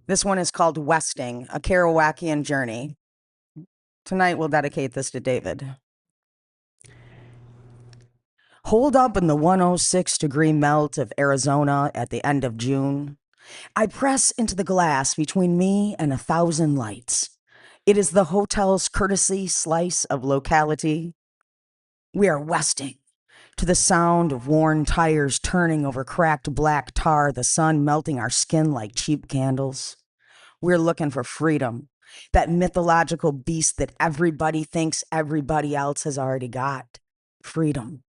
This one is called Westing, a Kerouacian journey. Tonight we'll dedicate this to David. Holed up in the 106-degree melt of Arizona at the end of June, I press into the glass between me and 1,000 lights. It is the hotel's courtesy slice of locality. We are westing to the sound of worn tires turning over cracked black tar, the sun melting our skin like cheap candles. We're looking for freedom, that mythological beast that everybody thinks everybody else has already got. Freedom.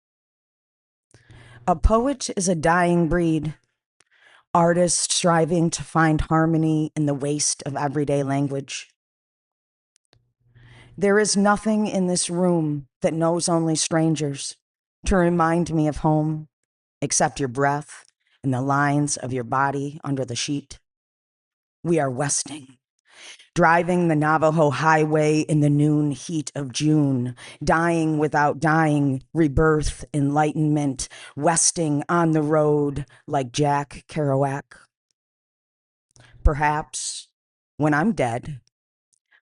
A poet is a dying breed. Artists striving to find harmony in the waste of everyday language. There is nothing in this room that knows only strangers to remind me of home, except your breath and the lines of your body under the sheet. We are westing, driving the Navajo highway in the noon heat of June, dying without dying, rebirth, enlightenment, westing on the road like Jack Kerouac. Perhaps when I'm dead,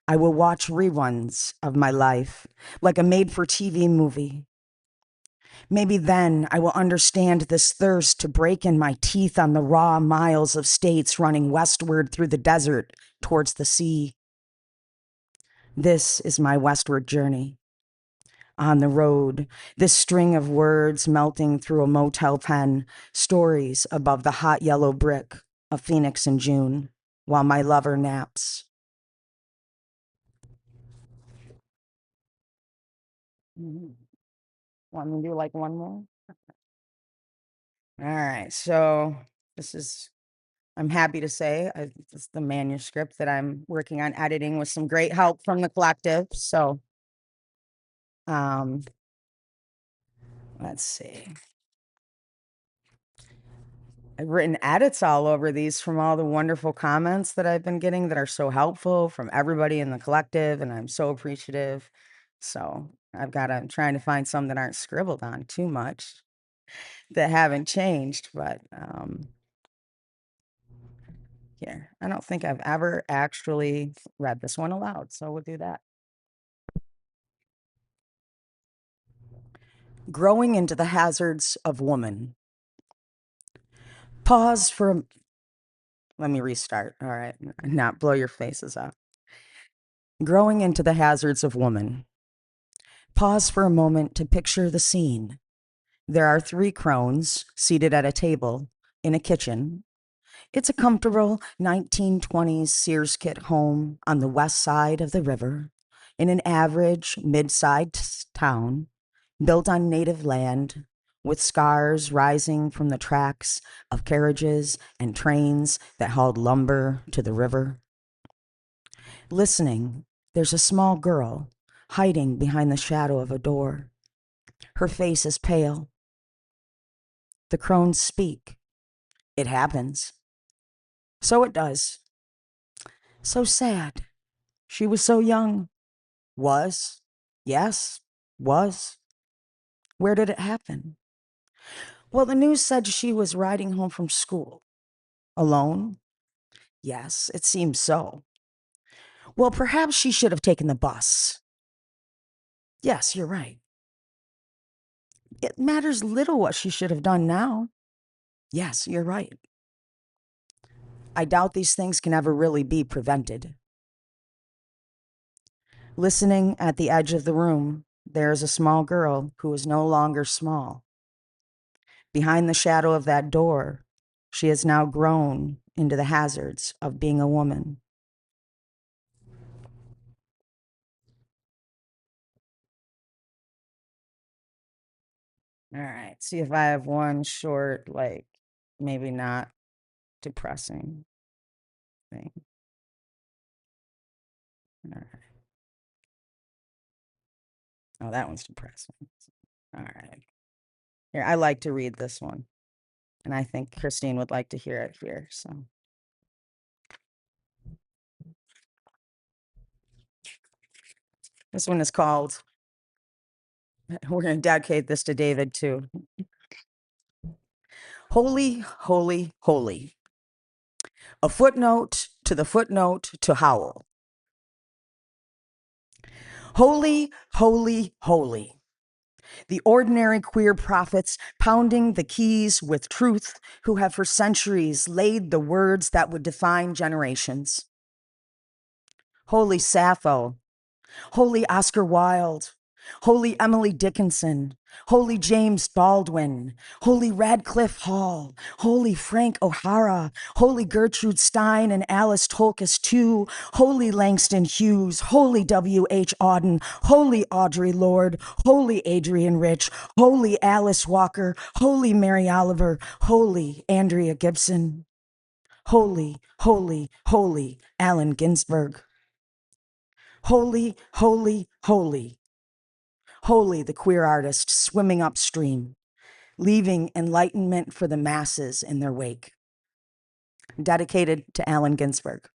I will watch reruns of my life like a made-for-TV movie. Maybe then I will understand this thirst to break in my teeth on the raw miles of states running westward through the desert towards the sea. This is my westward journey. On the road, this string of words melting through a motel pen, stories above the hot yellow brick of Phoenix in June, while my lover naps. Want me to do like one more? All right, so this is, I'm happy to say, this is the manuscript that I'm working on editing with some great help from the collective. So, let's see. I've written edits all over these from all the wonderful comments that I've been getting that are so helpful from everybody in the collective, and I'm so appreciative. So I'm trying to find some that aren't scribbled on too much, that haven't changed, but here, I don't think I've ever actually read this one aloud, so we'll do that. Growing into the hazards of woman. Pause for let me restart. All right, not blow your faces off. Growing into the hazards of woman. Pause for a moment to picture the scene. There are 3 crones seated at a table in a kitchen. It's a comfortable 1920s Sears kit home on the west side of the river in an average mid-sized town built on native land with scars rising from the tracks of carriages and trains that hauled lumber to the river. Listening, there's a small girl hiding behind the shadow of a door. Her face is pale. The crones speak. It happens. So it does. So sad. She was so young. Was. Yes. Was. Where did it happen? Well, the news said she was riding home from school. Alone? Yes, it seems so. Well, perhaps she should have taken the bus. Yes, you're right. It matters little what she should have done now. Yes, you're right. I doubt these things can ever really be prevented. Listening at the edge of the room, there is a small girl who is no longer small. Behind the shadow of that door, she has now grown into the hazards of being a woman. All right, see if I have one short, like maybe not depressing thing. All right. Oh, that one's depressing. All right. Here, I like to read this one, and I think Christine would like to hear it here. So, this one is called, we're going to dedicate this to David too. Holy, holy, holy. A footnote to the footnote to howl. Holy, holy, holy. The ordinary queer prophets pounding the keys with truth who have for centuries laid the words that would define generations. Holy Sappho, holy Oscar Wilde, holy Emily Dickinson, holy James Baldwin, holy Radcliffe Hall, holy Frank O'Hara, holy Gertrude Stein and Alice Tolkis too, holy Langston Hughes, holy W.H. Auden, holy Audre Lorde, holy Adrienne Rich, holy Alice Walker, holy Mary Oliver, holy Andrea Gibson, holy, holy, holy Allen Ginsberg. Holy, holy, holy. Holy, the queer artist swimming upstream, leaving enlightenment for the masses in their wake. Dedicated to Allen Ginsberg.